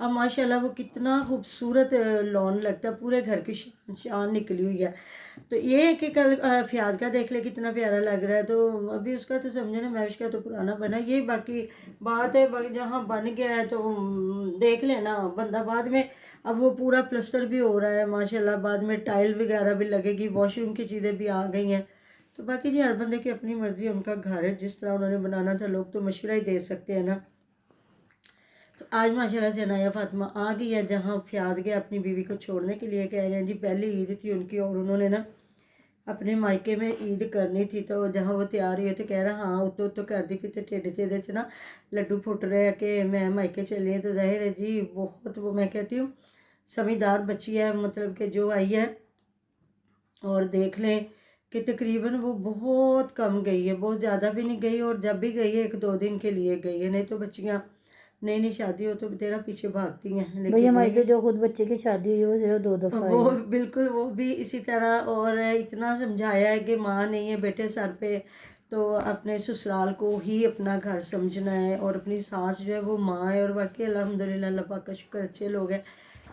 اب ماشاءاللہ وہ کتنا خوبصورت لون لگتا ہے، پورے گھر کی شان نکلی ہوئی ہے۔ تو یہ ہے کہ کل فیاض کا دیکھ لے کتنا پیارا لگ رہا ہے، تو ابھی اس کا تو سمجھے نا، مہوش کا تو پرانا بنا، یہ باقی بات ہے جہاں بن گیا ہے تو دیکھ لینا بندہ بعد میں۔ اب وہ پورا پلسٹر بھی ہو رہا ہے ماشاءاللہ، بعد میں ٹائل وغیرہ بھی لگے گی، واش روم کی چیزیں بھی آ گئی ہیں۔ تو باقی جی ہر بندے کی اپنی مرضی، ان کا گھر ہے، جس طرح انہوں نے بنانا تھا، لوگ تو مشورہ ہی دے سکتے ہیں نا۔ تو آج ماشاءاللہ سے عنایہ فاطمہ آ گئی ہے، جہاں فیاض گیا اپنی بیوی کو چھوڑنے کے لیے، کہہ رہے ہیں جی پہلی عید تھی ان کی، اور انہوں نے نا اپنے مائکے میں عید کرنی تھی، تو جہاں وہ تیار ہوئی تو کہہ رہا ہاں اتو اتو کر دی، پھر ٹھیڈے ٹھیڈے سے نا لڈو پھٹ رہے ہیں کہ میں مائکے چلی ہیں۔ تو ظاہر ہے جی بہت، وہ میں کہتی ہوں سمجھدار بچی ہے، مطلب کہ جو آئی ہے، اور دیکھ لیں کہ تقریباً وہ بہت کم گئی ہے، بہت زیادہ بھی نہیں گئی، اور جب بھی گئی ہے 1-2 دن کے لیے گئی ہے، نہیں تو بچیاں نئی نئی شادی ہو تو تیرا پیچھے بھاگتی ہیں، بھئی لیکن ہماری تو نہیں، جو خود بچے کی شادی ہوئی ہے وہ صرف 2 دفعہ وہ آئی ہے۔ بالکل وہ بھی اسی طرح، اور اتنا سمجھایا ہے کہ ماں نہیں ہے بیٹے سر پہ، تو اپنے سسرال کو ہی اپنا گھر سمجھنا ہے، اور اپنی ساس جو ہے وہ ماں ہے، اور باقی الحمدللہ اللہ پاک کا شکر اچھے لوگ ہیں۔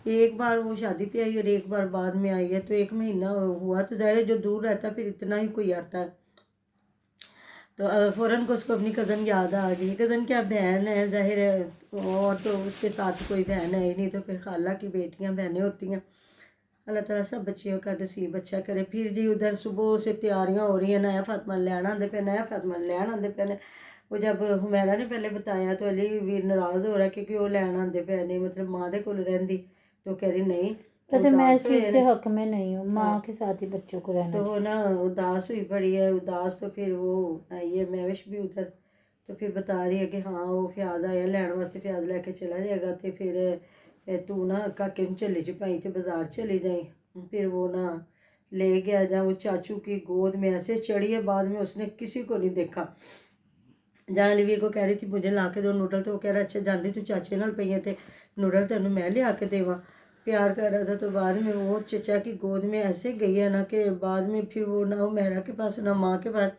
ایک بار وہ شادی پہ آئی اور ایک بار بعد میں آئی ہے، تو 1 مہینہ ہوا، تو ظاہر ہے جو دور رہتا ہے پھر اتنا ہی کوئی آتا ہے، تو فوراً کو اس کو اپنی کزن یاد آ گئی، کزن کیا بہن ہے ظاہر ہے، اور تو اس کے ساتھ کوئی بہن ہے ہی نہیں، تو پھر خالہ کی بیٹیاں بہنیں ہوتی ہیں۔ اللہ تعالیٰ سب بچیوں کا نصیب اچھا کرے۔ پھر جی ادھر صبح سے تیاریاں ہو رہی ہیں، نیا فاطمہ لین آندے پہ، نیا فاطمہ لین آندے پہ نے۔ وہ جب حمیرہ نے پہلے بتایا تو علی بھی ناراض ہو رہا ہے کیونکہ وہ لین آندے پہ نہیں، مطلب ماں دے کول رہندی، تو کہہ رہی نہیں ویسے میں اس اداس چیز ہوئے کے نے، حق میں نہیں ہوں، ماں کے ساتھ ہی بچوں کو رہنا تو وہ چاہیے۔ نا اداس ہوئی پڑی ہے، اداس، تو پھر وہ آئی ہے مہوش بھی ادھر، تو پھر بتا رہی ہے کہ ہاں وہ فیاض آیا لین واسطے، فیاض لے کے چلا جائے گا، تو پھر تو نا کاکے نوں چلی جی پائی، تو بازار چلی جائیں۔ پھر وہ نا لے گیا جہاں وہ چاچو کی گود میں ایسے چڑھی ہے، بعد میں اس نے کسی کو نہیں دیکھا، جہاں علی کو کہہ رہی تھی مجھے لا کے دو نوڈل، تو وہ کہہ رہا اچھا جاندی تو چاچے نال پہ تھے نوڈل تینوں میں لے آ کے دیواں، پیار کر رہا تھا۔ تو بعد میں وہ چچا کی گود میں ایسے گئی ہے نا کہ بعد میں پھر وہ نہ حمیرہ کے پاس نہ ماں کے پاس۔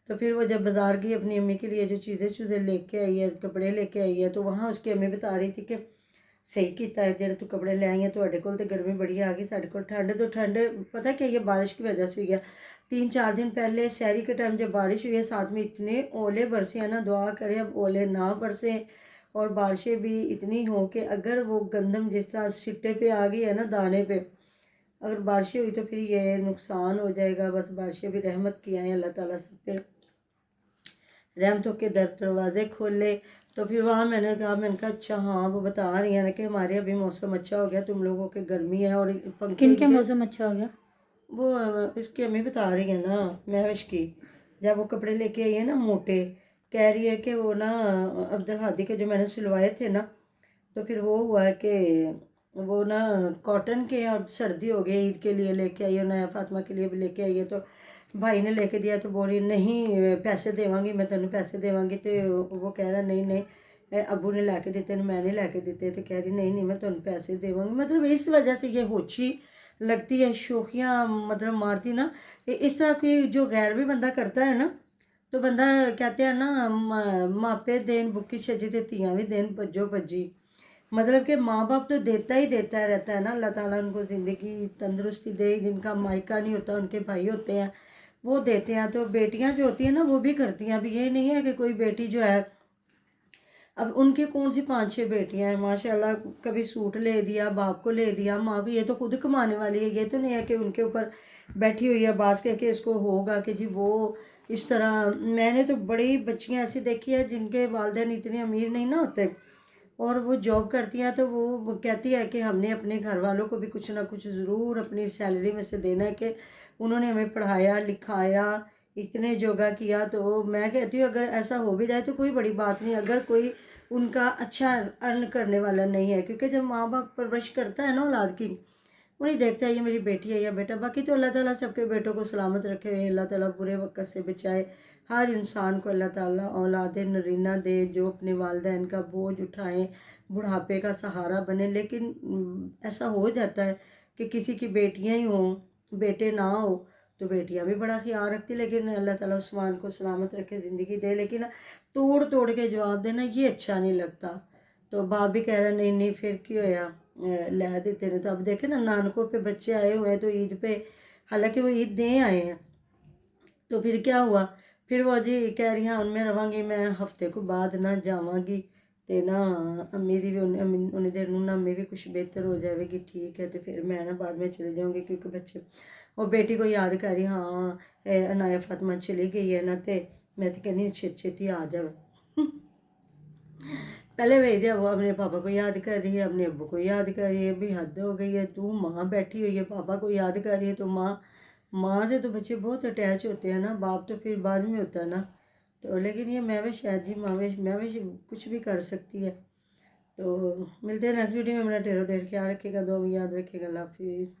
تو پھر وہ جب بازار گئی اپنی امی کے لیے جو چیزیں لے کے آئی ہے، کپڑے لے کے آئی ہے، تو وہاں اس کی امی بتا رہی تھی کہ صحیح کیتا ہے جڑے تو کپڑے لے آئی ہیں، تواڈے کول تے گرمی بڑی آ گئی، ساڈے کول ٹھنڈ پتہ کیا یہ بارش کی وجہ سے ہوئی ہے۔ 3-4 دن پہلے سحری کے ٹائم جب بارش ہوئی ہے، ساتھ میں اتنے اولے برسے ہیں نا، دعا کریں اب اولے نہ برسیں، اور بارشیں بھی اتنی ہوں کہ اگر وہ گندم جس طرح سٹے پہ آ گئی ہے نا، دانے پہ، اگر بارشیں ہوئی تو پھر یہ نقصان ہو جائے گا۔ بس بارشیں بھی رحمت کی آئیں، اللہ تعالیٰ سب پہ رحمتوں کے دروازے کھولے۔ تو پھر وہاں میں نے کہا اچھا ہاں، وہ بتا رہی ہیں کہ ہمارے ابھی موسم اچھا ہو گیا، تم لوگوں کے گرمی ہے، اور پنکھے کن کے موسم اچھا ہو گیا؟ وہ اس کی امی بتا رہی ہیں نا مہوش کی، جب وہ کپڑے لے کے آئی ہے نا موٹے، کہہ رہی ہے کہ وہ نا عبدالحادی کے جو میں نے سلوائے تھے نا، تو پھر وہ ہوا ہے کہ وہ نا کاٹن کے، اب سردی ہو گئی، عید کے لیے لے کے آئی ہے، نیا فاطمہ کے لیے بھی لے کے آئی ہے، تو بھائی نے لے کے دیا، تو بول رہی نہیں پیسے دیواں گی میں تینوں، پیسے دیواں گی، تو وہ کہہ رہا نہیں ابو نے لے کے دیتے، میں نہیں لے کے دیتے، تو کہہ رہی نہیں میں تینوں پیسے دیواں گی۔ مطلب اس وجہ سے یہ ہوچی لگتی ہے، شوخیاں مطلب مارتی نا، اس طرح کی جو غیر بھی بندہ کرتا ہے نا، تو بندہ کہتے ہیں نا ماپے دین بکی چھجی تے تیاں بھی دین پجو پجی، مطلب کہ ماں باپ تو دیتا ہی دیتا رہتا ہے نا، اللہ تعالیٰ ان کو زندگی تندرستی دے، جن کا مائکہ نہیں ہوتا ان کے بھائی ہوتے ہیں وہ دیتے ہیں، تو بیٹیاں جو ہوتی ہیں نا وہ بھی کرتی ہیں۔ اب یہ نہیں ہے کہ کوئی بیٹی جو ہے، اب ان کی کون سی 5-6 بیٹیاں ہیں ماشاءاللہ، کبھی سوٹ لے دیا باپ کو، لے دیا ماں کو، یہ تو خود کمانے والی ہے، یہ تو نہیں ہے کہ ان کے اوپر بیٹھی ہوئی ہے باس کہہ کے اس کو ہوگا کہ جی وہ اس طرح۔ میں نے تو بڑی بچیاں ایسی دیکھی ہیں جن کے والدین اتنے امیر نہیں نہ ہوتے، اور وہ جاب کرتی ہیں، تو وہ کہتی ہے کہ ہم نے اپنے گھر والوں کو بھی کچھ نہ کچھ ضرور اپنی سیلری میں سے دینا ہے، کہ انہوں نے ہمیں پڑھایا لکھایا اتنے جوگا کیا۔ تو میں کہتی ہوں اگر ایسا ہو بھی جائے تو کوئی بڑی بات نہیں، اگر کوئی ان کا اچھا ارن کرنے والا نہیں ہے، کیونکہ جب ماں باپ پرورش کرتا ہے نا اولاد کی، وہ نہیں دیکھتا یہ میری بیٹی ہے یا بیٹا، باقی تو اللہ تعالیٰ سب کے بیٹوں کو سلامت رکھے، اللہ تعالیٰ برے وقت سے بچائے، ہر انسان کو اللہ تعالیٰ اولاد نرینہ دے جو اپنے والدین کا بوجھ اٹھائیں، بڑھاپے کا سہارا بنے۔ لیکن ایسا ہو جاتا ہے کہ کسی کی بیٹیاں ہی ہوں بیٹے نہ ہو، تو بیٹیاں بھی بڑا خیال رکھتی، لیکن اللہ تعالیٰ عثمان کو سلامت رکھے، زندگی دے، لیکن توڑ کے جواب دینا یہ اچھا نہیں لگتا۔ تو باپ بھی کہہ رہا نہیں نہیں پھر کی ہویا لے دیتے ہیں. تو اب دیکھیں نا نانکوں پہ بچے آئے ہوئے ہیں تو عید پہ حالانکہ وہ عید دیں آئے ہیں تو پھر کیا ہوا پھر وہ جی کہہ رہی ہیں ان میں رہاں گی میں ہفتے کو بعد نہ جاواں گی تے نا امی دی بھی انہیں دیر نہ امی بھی کچھ بہتر ہو جائے گی ٹھیک ہے تو پھر میں نا بعد میں چلے جاؤں گی کیونکہ بچے وہ بیٹی کو یاد کر رہی ہاں عنایہ فاطمہ چلی گئی ہے نا تے میں تو کہنی چھتی آ جاؤ. پہلے بھیج دیا وہ اپنے پاپا کو یاد کر رہی ہے اپنے ابو کو یاد کر رہی ہے بھی حد ہو گئی ہے تو ماں بیٹھی ہوئی ہے پاپا کو یاد کر رہی ہے تو ماں سے تو بچے بہت اٹیچ ہوتے ہیں نا باپ تو پھر بعد میں ہوتا ہے نا. تو لیکن یہ مہوش ہے جی مہوش کچھ بھی کر سکتی ہے. تو ملتے ہیں نیکسٹ ویڈیو میں. اپنا ڈھیر خیال رکھے گا دعا میں یاد رکھے گا. اللہ حافظ.